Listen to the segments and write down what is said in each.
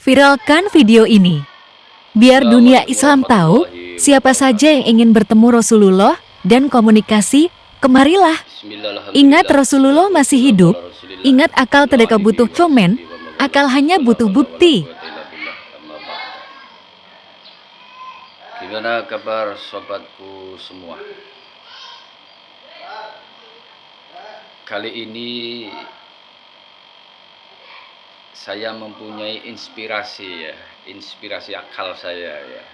Viralkan video ini, biar dunia Assalamualaikum Islam tahu warahmatullahi siapa saja yang wabarakatuh. ingin bertemu Rasulullah dan komunikasi. Kemarilah. Bismillah, Ingat alhamdulillah, Rasulullah wassalatu masih wassalamu hidup. ala rasulillah Ingat akal wa ala tidak butuh alihi wa komen. sahbihi wa mawalah. Akal hanya Wala butuh hawla wala bukti. quwata illa billah, amma ba'd. Gimana kabar sobatku semua? Kali ini saya mempunyai inspirasi ya, inspirasi akal saya ya.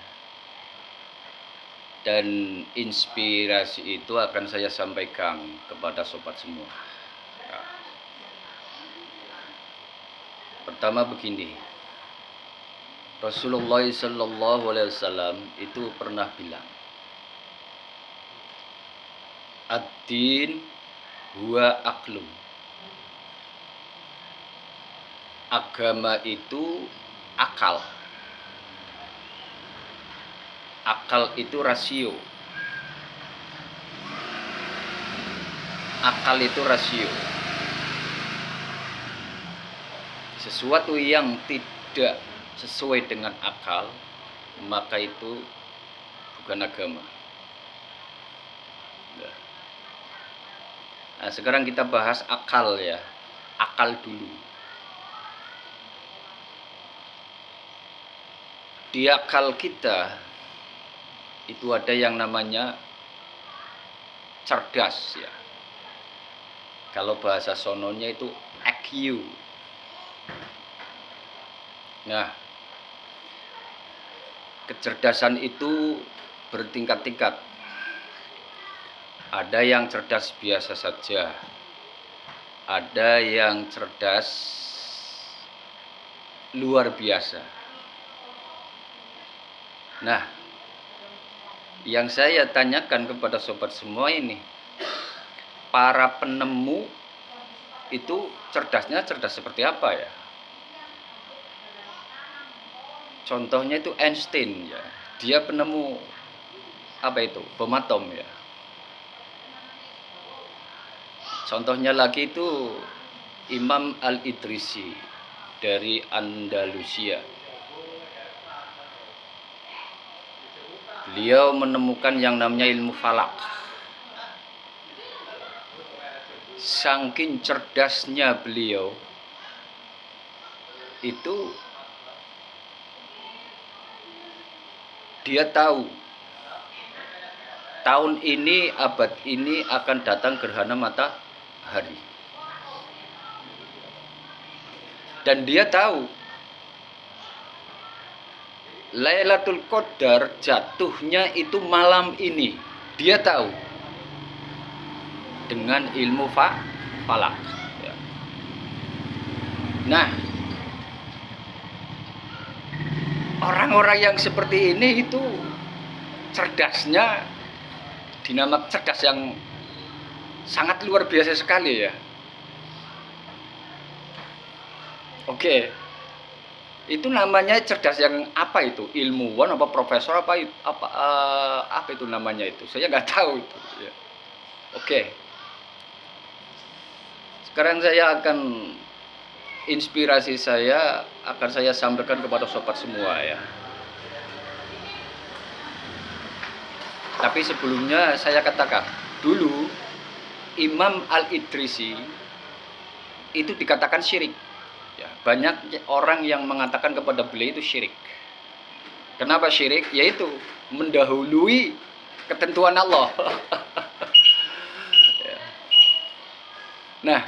Dan inspirasi itu akan saya sampaikan kepada sobat semua. Ya. Pertama begini, Rasulullah Sallallahu Alaihi Wasallam itu pernah bilang, ad-din huwa aklum. Agama itu akal. Akal itu rasio. Akal itu rasio. Sesuatu yang tidak sesuai dengan akal, maka itu bukan agama. Nah, sekarang kita bahas akal ya. Akal dulu. Di akal kita itu ada yang namanya cerdas ya. Kalau bahasa sononya itu IQ. Nah, kecerdasan itu bertingkat-tingkat. Ada yang cerdas biasa saja. Ada yang cerdas luar biasa. Nah, yang saya tanyakan kepada sobat semua ini, para penemu itu cerdasnya cerdas seperti apa ya? Contohnya itu Einstein ya. Dia penemu apa itu? Bom atom ya. Contohnya lagi itu Imam Al-Idrisi dari Andalusia. Beliau menemukan yang namanya ilmu falak. Saking cerdasnya beliau itu, dia tahu tahun ini, abad ini akan datang gerhana matahari. Dan dia tahu Lailatul Qadar jatuhnya itu malam ini. Dia tahu dengan ilmu falak. Ya. Nah, orang-orang yang seperti ini itu cerdasnya dinamakan cerdas yang sangat luar biasa sekali ya. Oke. Itu namanya cerdas yang apa itu? Ilmuwan apa profesor apa itu namanya itu? Saya nggak tahu itu ya. Oke. Sekarang saya akan inspirasi saya akan saya sampaikan kepada sobat semua ya. Tapi sebelumnya saya katakan, dulu Imam Al-Idrisi itu dikatakan syirik. Ya, banyak orang yang mengatakan kepada beliau itu syirik. Kenapa syirik? Yaitu mendahului ketentuan Allah. Ya. Nah,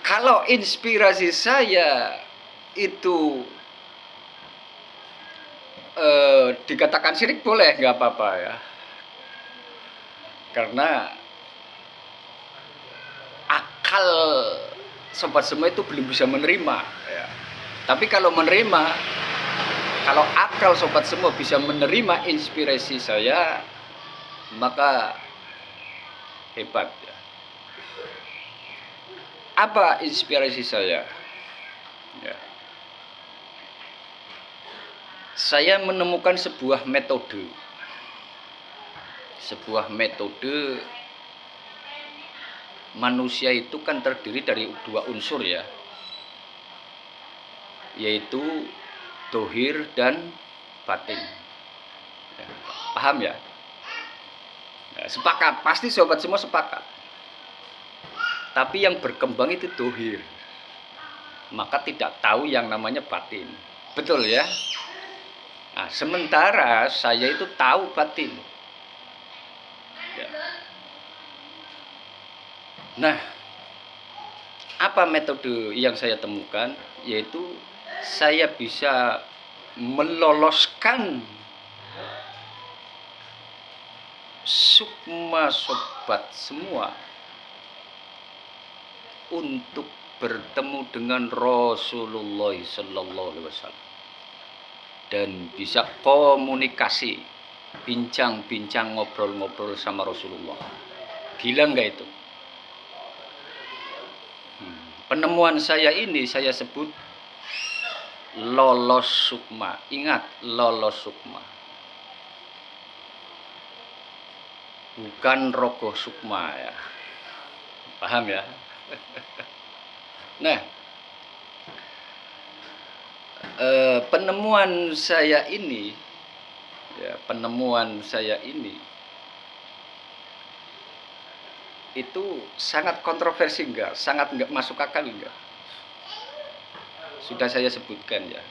kalau inspirasi saya itu dikatakan syirik boleh, nggak apa-apa ya. Karena akal sobat semua itu belum bisa menerima ya. Tapi kalau menerima, kalau akal sobat semua bisa menerima inspirasi saya, maka hebat ya. Apa inspirasi saya? Ya. Saya menemukan sebuah metode. Sebuah metode manusia itu kan terdiri dari dua unsur ya. yaitu dohir dan batin. Ya, paham ya? Ya, sepakat, pasti sobat semua sepakat. Tapi yang berkembang itu dohir, maka tidak tahu yang namanya batin. Betul ya? Nah, sementara saya itu tahu batin. Ya. Nah, apa metode yang saya temukan? Yaitu saya bisa meloloskan sukma sobat semua untuk bertemu dengan Rasulullah Sallallahu Alaihi Wasallam dan bisa komunikasi, bincang-bincang, ngobrol-ngobrol sama Rasulullah. Gila nggak itu? Penemuan saya ini saya sebut lolos sukma. Ingat, lolos sukma, bukan rogoh sukma ya. Paham ya? Nah, penemuan saya ini itu sangat kontroversi enggak? Sangat enggak masuk akal enggak? Sudah saya sebutkan ya.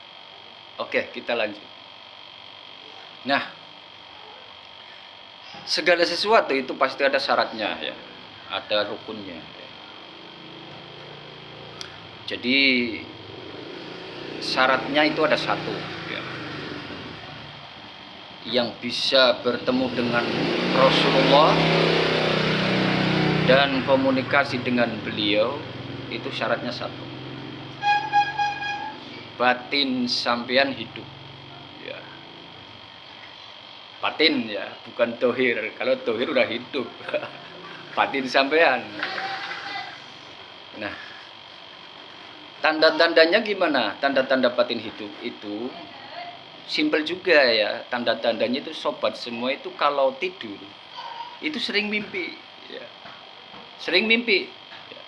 Oke, kita lanjut. Nah, segala sesuatu itu pasti ada syaratnya ya. Ada rukunnya ya. Jadi syaratnya itu ada satu ya. Yang bisa bertemu dengan Rasulullah dan komunikasi dengan beliau itu syaratnya satu, batin sampean hidup ya. Batin ya, bukan dohir. Kalau dohir udah hidup. Batin sampean. Nah, tanda-tandanya gimana? Tanda-tanda batin hidup itu simpel juga ya. Tanda-tandanya itu sobat semua itu kalau tidur itu sering mimpi ya. Sering mimpi ya.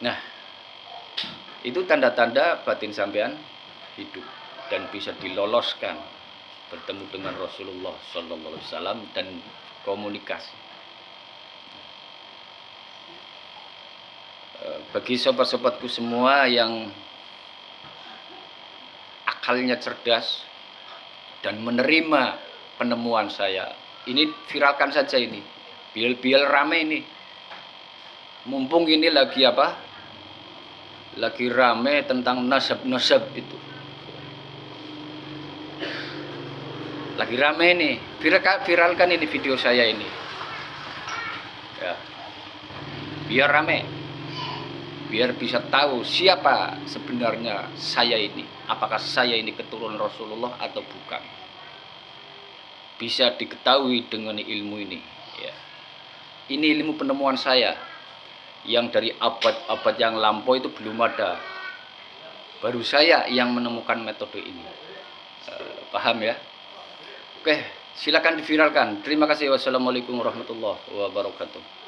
Nah, itu tanda-tanda batin sampean hidup dan bisa diloloskan bertemu dengan Rasulullah Sallallahu Alaihi Wasallam dan komunikasi. Bagi sobat-sobatku semua yang akalnya cerdas dan menerima penemuan saya, ini viralkan saja ini, biar rame ini. Mumpung ini lagi apa? Lagi rame tentang nasab-nasab itu. Lagi rame nih, viralkan ini video saya ini. Ya. Biar rame. Biar bisa tahu siapa sebenarnya saya ini. Apakah saya ini keturunan Rasulullah atau bukan. Bisa diketahui dengan ilmu ini ya. Ini ilmu penemuan saya yang dari abad-abad yang lampau itu belum ada. Baru saya yang menemukan metode ini. Paham ya? Oke, silakan diviralkan. Terima kasih. Wassalamualaikum warahmatullahi wabarakatuh.